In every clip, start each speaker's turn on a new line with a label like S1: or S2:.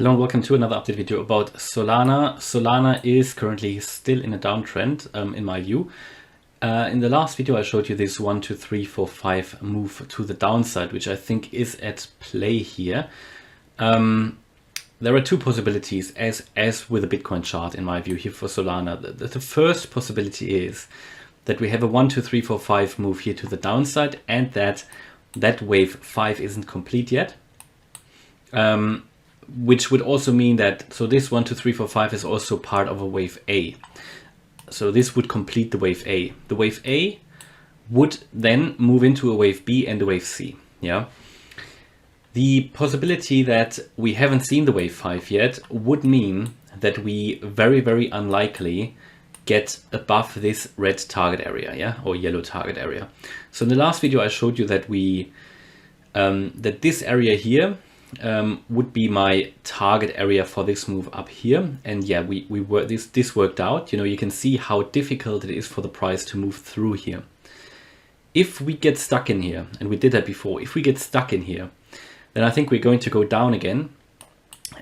S1: Hello and welcome to another update video about Solana. Solana is currently still in a downtrend, in my view. In the last video I showed you this 1, 2, 3, 4, 5 move to the downside, which I think is at play here. There are two possibilities as with a Bitcoin chart in my view here for Solana. The first possibility is that we have a 1, 2, 3, 4, 5 move here to the downside, and that wave 5 isn't complete yet. Which would also mean that, so this 1, 2, 3, 4, 5 is also part of a wave A. So this would complete the wave A. The wave A would then move into a wave B and a wave C. Yeah. The possibility that we haven't seen the wave 5 yet would mean that we very unlikely get above this red target area, yeah, or yellow target area. So in the last video I showed you that that this area here would be my target area for this move up here, and yeah, this worked out. You know, you can see how difficult it is for the price to move through here. If we get stuck in here, and we did that before, if we get stuck in here, then I think we're going to go down again,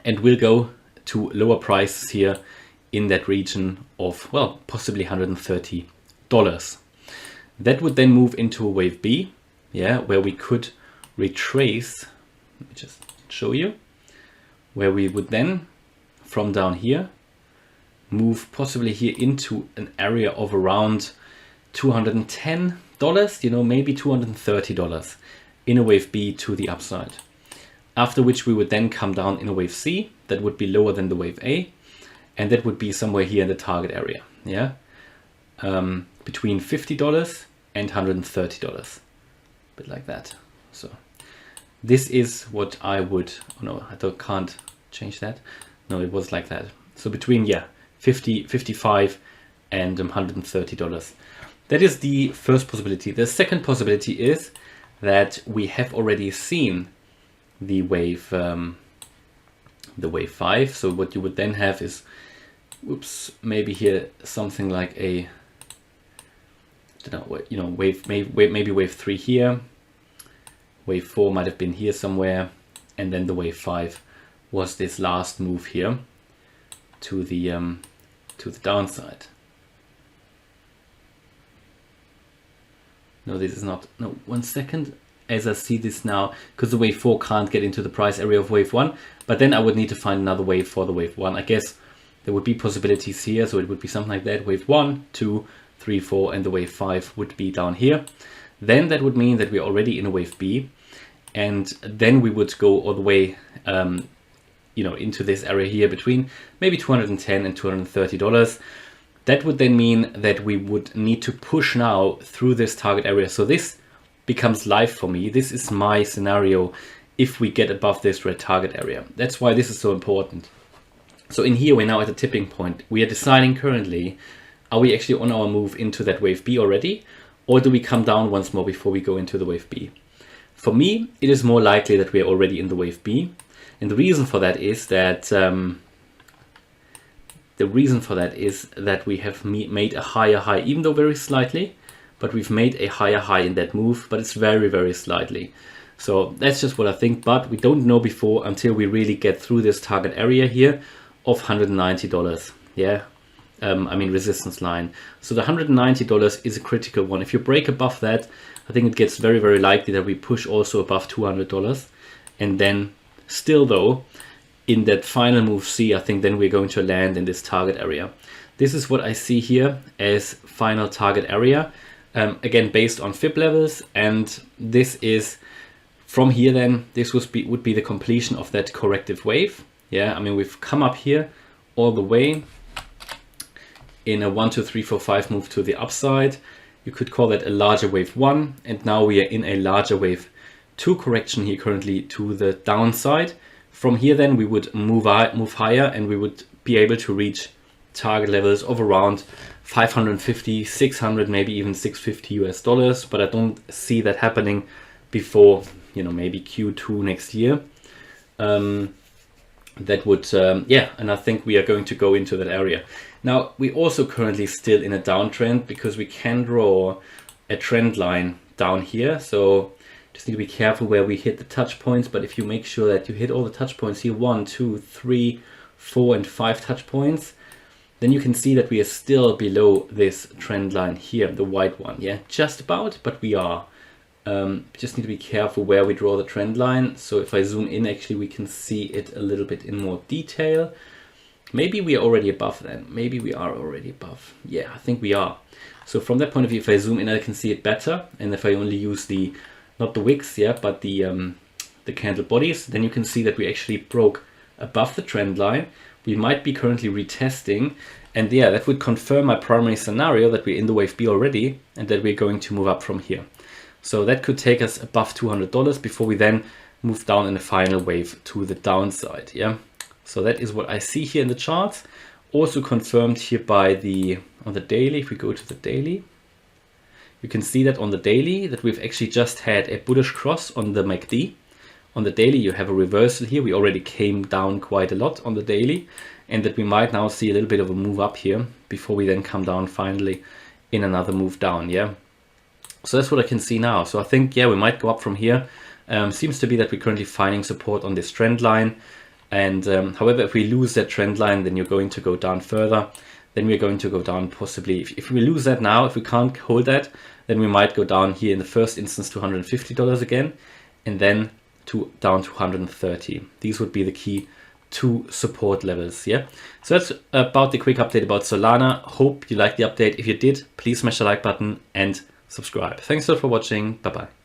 S1: and we'll go to lower prices here in that region of, well, possibly $130. That would then move into a wave B, yeah, where we could retrace. Let me just show you, where we would then from down here move possibly here into an area of around $210, you know, maybe $230 in a wave B to the upside. After which we would then come down in a wave C that would be lower than the wave A, and that would be somewhere here in the target area, yeah, between $50 and $130, a bit like that. So this is what I would, oh no, can't change that. No, it was like that. So between, yeah, 50, 55 and $130. That is the first possibility. The second possibility is that we have already seen the wave 5. So what you would then have is, oops, maybe here something like a, I don't know, you know, maybe wave 3 here. Wave 4 might have been here somewhere, and then the wave 5 was this last move here to the downside. No, this is not. No, 1 second. As I see this now, because the wave 4 can't get into the price area of wave 1, but then I would need to find another wave for the wave 1. I guess there would be possibilities here, so it would be something like that. Wave 1, 2, 3, 4, and the wave 5 would be down here. Then that would mean that we're already in a wave B, and then we would go all the way, you know, into this area here between maybe $210 and $230. That would then mean that we would need to push now through this target area. So this becomes live for me. This is my scenario if we get above this red target area. That's why this is so important. So in here, we're now at a tipping point. We are deciding currently, are we actually on our move into that wave B already? Or do we come down once more before we go into the wave B? For me, it is more likely that we are already in the wave B. And the reason for that is that we have made a higher high, even though very slightly, but we've made a higher high in that move, but it's very slightly. So that's just what I think, but we don't know before until we really get through this target area here of $190. Yeah. I mean resistance line. So the $190 is a critical one. If you break above that, I think it gets very likely that we push also above $200. And then still though, in that final move C, I think then we're going to land in this target area. This is what I see here as final target area. Again, based on Fib levels. And this is from here then, this would be the completion of that corrective wave. Yeah, I mean, we've come up here all the way in a 1, 2, 3, 4, 5 move to the upside. You could call that a larger wave 1, and now we are in a larger wave 2 correction here currently to the downside. From here then we would move higher, and we would be able to reach target levels of around 550, 600, maybe even $650, but I don't see that happening before, you know, maybe Q2 next year. That would, yeah, and I think we are going to go into that area. Now, we're also currently still in a downtrend because we can draw a trend line down here. So Just need to be careful where we hit the touch points, but if you make sure that you hit all the touch points here, 1, 2, 3, 4, and 5 touch points, then you can see that we are still below this trend line here, the white one, yeah, just about, but we are. Just need to be careful where we draw the trend line. So if I zoom in, actually we can see it a little bit in more detail. Maybe we are already above then. Maybe we are already above. Yeah, I think we are. So from that point of view, if I zoom in, I can see it better. And if I only use the, not the wicks, yeah, but the candle bodies, then you can see that we actually broke above the trend line. We might be currently retesting. And yeah, that would confirm my primary scenario that we're in the wave B already and that we're going to move up from here. So that could take us above $200 before we then move down in the final wave to the downside. Yeah. So that is what I see here in the charts. Also confirmed here by on the daily. If we go to the daily, you can see that on the daily that we've actually just had a bullish cross on the MACD. On the daily, you have a reversal here. We already came down quite a lot on the daily, and that we might now see a little bit of a move up here before we then come down finally in another move down. Yeah. So that's what I can see now. So I think, yeah, we might go up from here. Seems to be that we're currently finding support on this trend line. And however, if we lose that trend line, then you're going to go down further. Then we're going to go down possibly. If we lose that now, if we can't hold that, then we might go down here in the first instance to $150 again, and then down to 130. These would be the key 2 support levels. Yeah. So that's about the quick update about Solana. Hope you liked the update. If you did, please smash the like button and subscribe. Thanks a lot for watching. Bye bye.